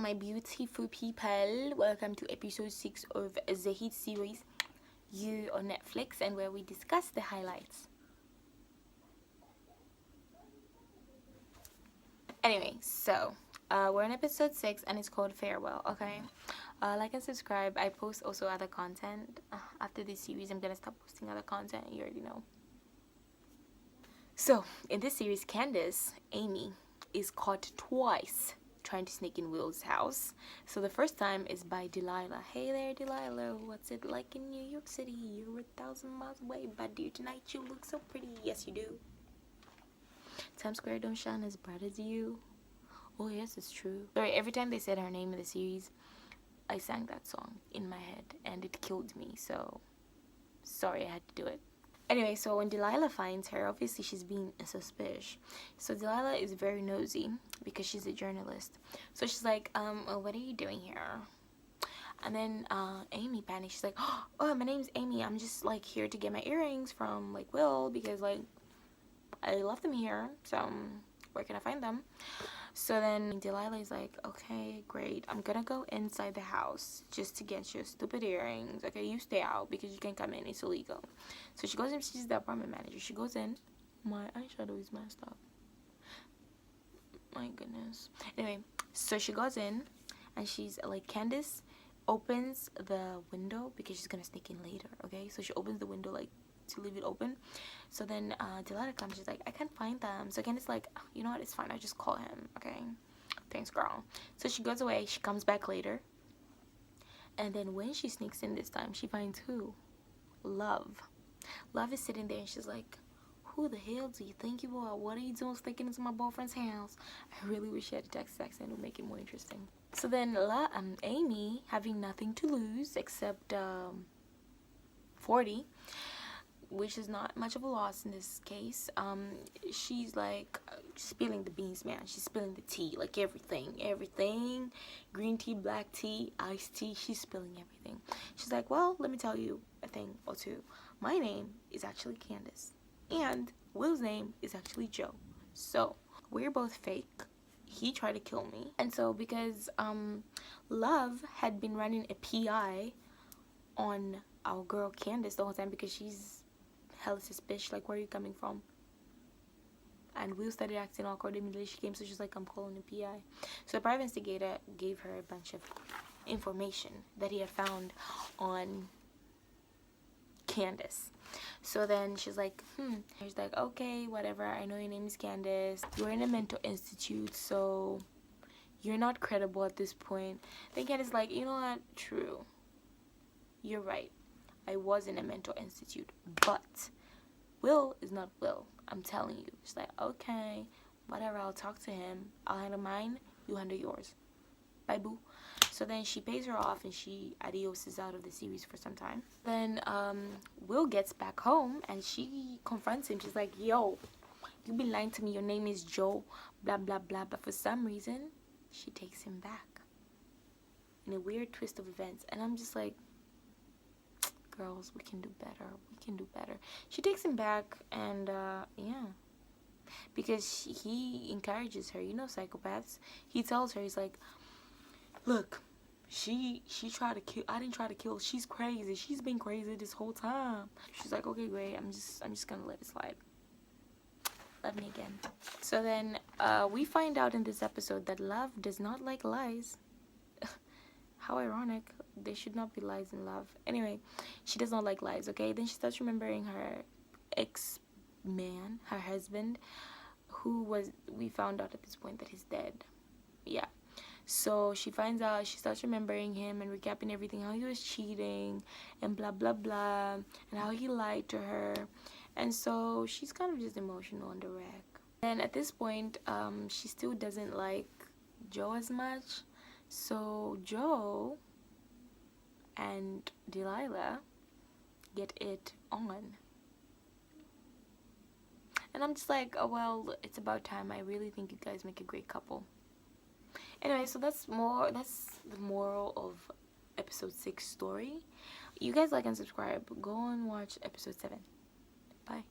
my beautiful people. Welcome to episode 6 of the hit series You on Netflix, and where we discuss the highlights. Anyway, so we're in episode 6 and it's called Farewell, okay? Like and subscribe. I post also other content. After this series, I'm gonna stop posting other content. You already know. So, in this series, Candace, Amy, is caught twice trying to sneak in Will's house. So the first time is by Delilah. Hey there, Delilah. What's it like in New York City? You're 1,000 miles away, but dear, tonight you look so pretty. Yes, you do. Times Square don't shine as bright as you. Oh, yes, it's true. Sorry, every time they said her name in the series, I sang that song in my head, and it killed me. So, sorry, I had to do it. Anyway, so when Delilah finds her, obviously she's being suspicious. So Delilah is very nosy because she's a journalist. So she's like, what are you doing here? And then Amy panics. She's like, oh, my name's Amy. I'm just like here to get my earrings from like Will because like I left them here. So where can I find them? So then Delilah is like, okay, great. I'm gonna go inside the house just to get your stupid earrings. Okay, you stay out because you can't come in. It's illegal. So she goes in. She's the apartment manager. She goes in. My eyeshadow is messed up. My goodness. Anyway, so she goes in and she's like, Candace opens the window because she's gonna sneak in later. Okay, so she opens the window like to leave it open. So then Delilah comes. She's like, I can't find them. So Candace like, you know what, it's fine, I'll just call him. Okay, thanks girl. So she goes away. She comes back later, and then when she sneaks in this time, she finds who? Love is sitting there, and she's like, who the hell do you think you are? What are you doing sneaking into my boyfriend's house? I really wish she had a Texas accent. It would make it more interesting. So then Amy, having nothing to lose except 40, which is not much of a loss in this case, she's like spilling the beans, man. She's spilling the tea, like everything, green tea, black tea, iced tea. She's spilling everything. She's like, well, let me tell you a thing or two. My name is actually Candace, and Will's name is actually Joe. So we're both fake. He tried to kill me, and so because Love had been running a PI on our girl Candace the whole time because she's hella suspicious, like, where are you coming from? And Will started acting awkward immediately she came, so she's like, I'm calling a PI. So the private investigator gave her a bunch of information that he had found on Candace. So then she's like, She's like, okay, whatever, I know your name is Candace. You're in a mental institute, so you're not credible at this point. Then Candace is like, you know what, true. You're right. I was in a mental institute, but Will is not Will. I'm telling you. She's like, okay, whatever, I'll talk to him. I'll handle mine, you handle yours. Bye, boo. So then she pays her off and she adioses out of the series for some time. Then Will gets back home and she confronts him. She's like, yo, you been lying to me. Your name is Joe, blah, blah, blah. But for some reason, she takes him back in a weird twist of events. And I'm just like, girls, we can do better. We can do better. She takes him back, and yeah, because he encourages her. You know, psychopaths. He tells her, he's like, look, she tried to kill. I didn't try to kill. She's crazy. She's been crazy this whole time. She's like, okay, great. I'm just gonna let it slide. Love me again. So then we find out in this episode that Love does not like lies. How ironic. There should not be lies in love. Anyway, she does not like lies, okay? Then she starts remembering her ex-man, her husband, we found out at this point that he's dead. Yeah. So she finds out, she starts remembering him and recapping everything, how he was cheating and blah, blah, blah, and how he lied to her. And so she's kind of just emotional on the wreck. And at this point, she still doesn't like Joe as much. So Joe and Delilah get it on. And I'm just like, oh well, it's about time. I really think you guys make a great couple. Anyway, so that's the moral of episode 6 story. You guys like and subscribe. Go and watch episode 7. Bye.